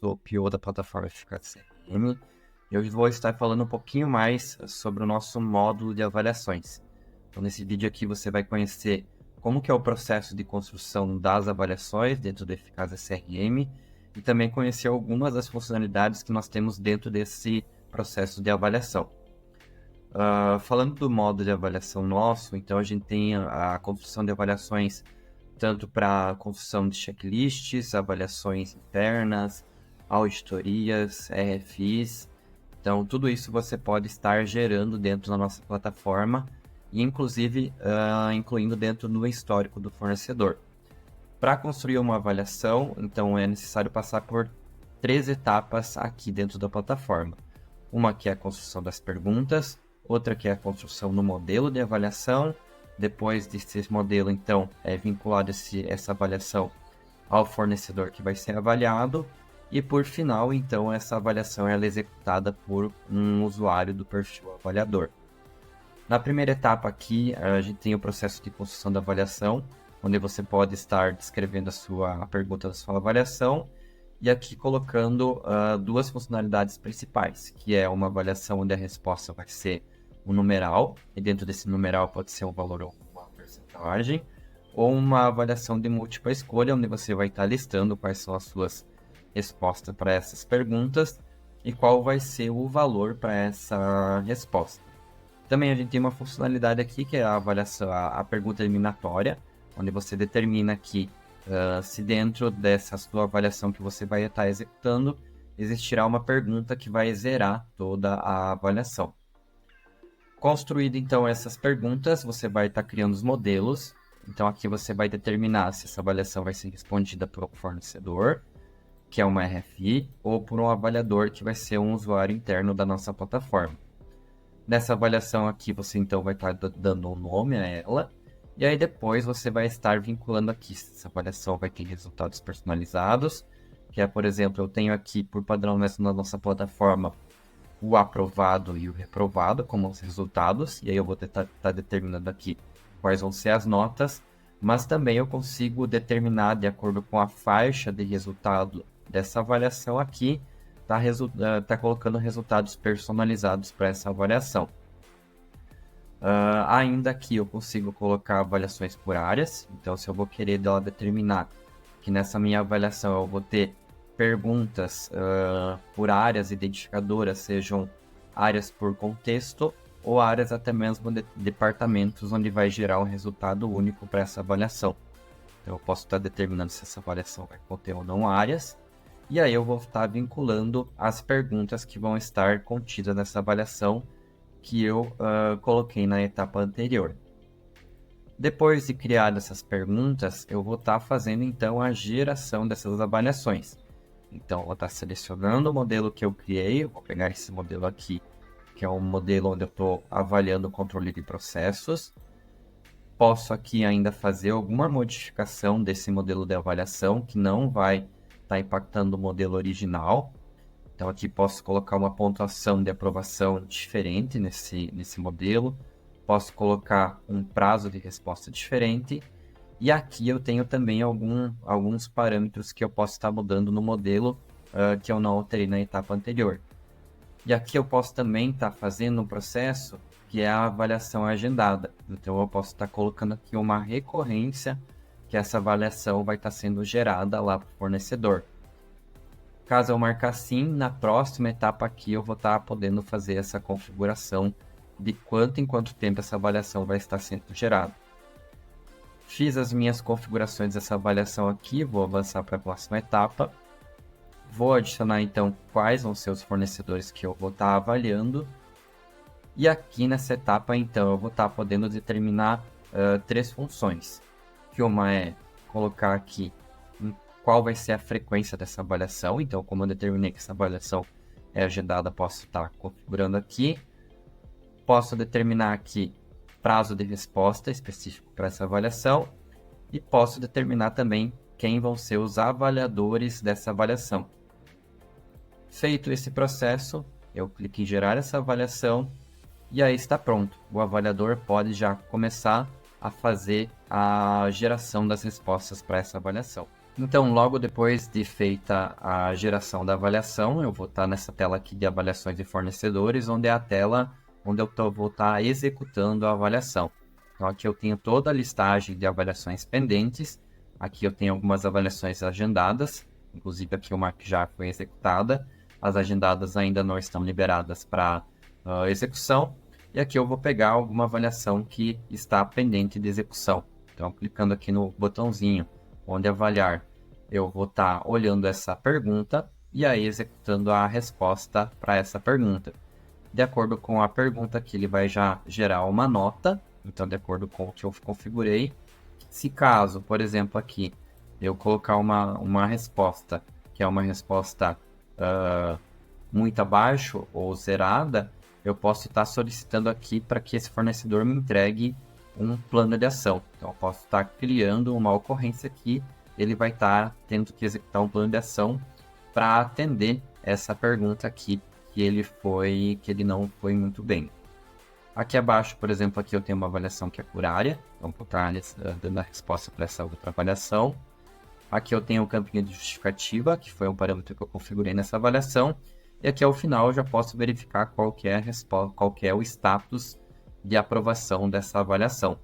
do PO da plataforma Eficácia CRM. Eu vou estar falando um pouquinho mais sobre o nosso módulo de avaliações. Então, nesse vídeo aqui você vai conhecer como que é o processo de construção das avaliações dentro do Eficácia CRM e também conhecer algumas das funcionalidades que nós temos dentro desse processo de avaliação. Falando do módulo de avaliação nosso, então a gente tem a construção de avaliações tanto para construção de checklists, avaliações internas, auditorias, RFIs. Então, tudo isso você pode estar gerando dentro da nossa plataforma e, inclusive, incluindo dentro do histórico do fornecedor. Para construir uma avaliação, então, é necessário passar por 3 etapas aqui dentro da plataforma. Uma que é a construção das perguntas, outra que é a construção do modelo de avaliação. Depois desse modelo, então, é vinculado essa avaliação ao fornecedor que vai ser avaliado. E por final, então, essa avaliação ela é executada por um usuário do perfil avaliador. Na primeira etapa aqui, a gente tem o processo de construção da avaliação, onde você pode estar descrevendo a pergunta da sua avaliação e aqui colocando 2 funcionalidades principais, que é uma avaliação onde a resposta vai ser um numeral, e dentro desse numeral pode ser um valor ou uma percentagem, ou uma avaliação de múltipla escolha, onde você vai estar listando quais são as suas respostas para essas perguntas e qual vai ser o valor para essa resposta. Também a gente tem uma funcionalidade aqui que é a avaliação, a pergunta eliminatória, onde você determina aqui se dentro dessa sua avaliação que você vai estar executando, existirá uma pergunta que vai zerar toda a avaliação. Construído então essas perguntas, você vai estar criando os modelos. Então aqui você vai determinar se essa avaliação vai ser respondida por um fornecedor, que é uma RFI, ou por um avaliador, que vai ser um usuário interno da nossa plataforma. Nessa avaliação aqui você então vai estar dando um nome a ela, e aí depois você vai estar vinculando aqui se essa avaliação vai ter resultados personalizados, que é, por exemplo, eu tenho aqui por padrão na nossa plataforma o aprovado e o reprovado como os resultados, e aí eu vou estar determinando aqui quais vão ser as notas, mas também eu consigo determinar, de acordo com a faixa de resultado dessa avaliação aqui, tá colocando resultados personalizados para essa avaliação. Ainda aqui eu consigo colocar avaliações por áreas, então se eu vou querer determinar que nessa minha avaliação eu vou ter perguntas por áreas identificadoras, sejam áreas por contexto ou áreas até mesmo de departamentos, onde vai gerar um resultado único para essa avaliação. Então eu posso estar determinando se essa avaliação vai conter ou não áreas, e aí eu vou estar vinculando as perguntas que vão estar contidas nessa avaliação que eu coloquei na etapa anterior. Depois de criar essas perguntas, eu vou estar fazendo então a geração dessas avaliações. Então, eu vou estar selecionando o modelo que eu criei, eu vou pegar esse modelo aqui, que é um modelo onde eu estou avaliando o controle de processos. Posso aqui ainda fazer alguma modificação desse modelo de avaliação, que não vai estar impactando o modelo original. Então, aqui posso colocar uma pontuação de aprovação diferente nesse modelo. Posso colocar um prazo de resposta diferente. E aqui eu tenho também alguns parâmetros que eu posso estar mudando no modelo que eu não alterei na etapa anterior. E aqui eu posso também estar fazendo um processo que é a avaliação agendada. Então eu posso estar colocando aqui uma recorrência que essa avaliação vai estar sendo gerada lá para o fornecedor. Caso eu marcar sim, na próxima etapa aqui eu vou estar podendo fazer essa configuração de quanto em quanto tempo essa avaliação vai estar sendo gerada. Fiz as minhas configurações dessa avaliação aqui, vou avançar para a próxima etapa. Vou adicionar então quais vão ser os fornecedores que eu vou estar avaliando. E aqui nessa etapa então eu vou estar podendo determinar 3 funções. Que uma é colocar aqui qual vai ser a frequência dessa avaliação. Então, como eu determinei que essa avaliação é agendada, posso estar configurando aqui. Posso determinar aqui prazo de resposta específico para essa avaliação e posso determinar também quem vão ser os avaliadores dessa avaliação. Feito esse processo, eu clico em gerar essa avaliação e aí está pronto. O avaliador pode já começar a fazer a geração das respostas para essa avaliação. Então, logo depois de feita a geração da avaliação, eu vou estar nessa tela aqui de avaliações de fornecedores, onde é a tela onde vou estar executando a avaliação. Então, aqui eu tenho toda a listagem de avaliações pendentes. Aqui eu tenho algumas avaliações agendadas, inclusive aqui uma que já foi executada. As agendadas ainda não estão liberadas para execução. E aqui eu vou pegar alguma avaliação que está pendente de execução. Então, clicando aqui no botãozinho onde avaliar, eu vou estar olhando essa pergunta e aí executando a resposta para essa pergunta. De acordo com a pergunta aqui, ele vai já gerar uma nota, então de acordo com o que eu configurei. Se caso, por exemplo, aqui, eu colocar uma resposta, que é uma resposta muito abaixo ou zerada, eu posso estar solicitando aqui para que esse fornecedor me entregue um plano de ação. Então, eu posso estar criando uma ocorrência aqui, ele vai estar tendo que executar um plano de ação para atender essa pergunta aqui, que ele não foi muito bem. Aqui abaixo, por exemplo, aqui eu tenho uma avaliação que é por área, então vou estar dando a resposta para essa outra avaliação. Aqui eu tenho o campinho de justificativa, que foi um parâmetro que eu configurei nessa avaliação. E aqui ao final eu já posso verificar qual que é a resposta, qual que é o status de aprovação dessa avaliação.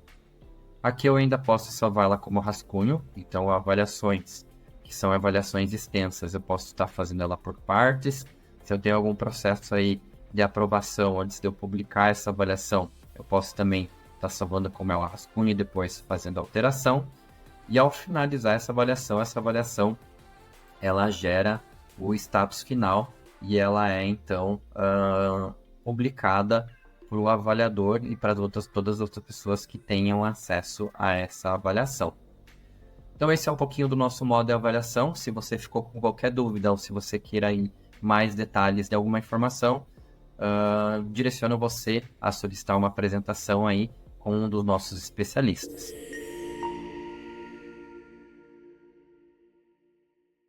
Aqui eu ainda posso salvá-la como rascunho, então avaliações, que são avaliações extensas, eu posso estar fazendo ela por partes. Se eu tenho algum processo aí de aprovação antes de eu publicar essa avaliação, eu posso também estar salvando como é o rascunho e depois fazendo a alteração. E ao finalizar essa avaliação ela gera o status final e ela é então publicada para o avaliador e para todas as outras pessoas que tenham acesso a essa avaliação. Então esse é um pouquinho do nosso modo de avaliação. Se você ficou com qualquer dúvida ou se você queira ir mais detalhes de alguma informação, direciono você a solicitar uma apresentação aí com um dos nossos especialistas.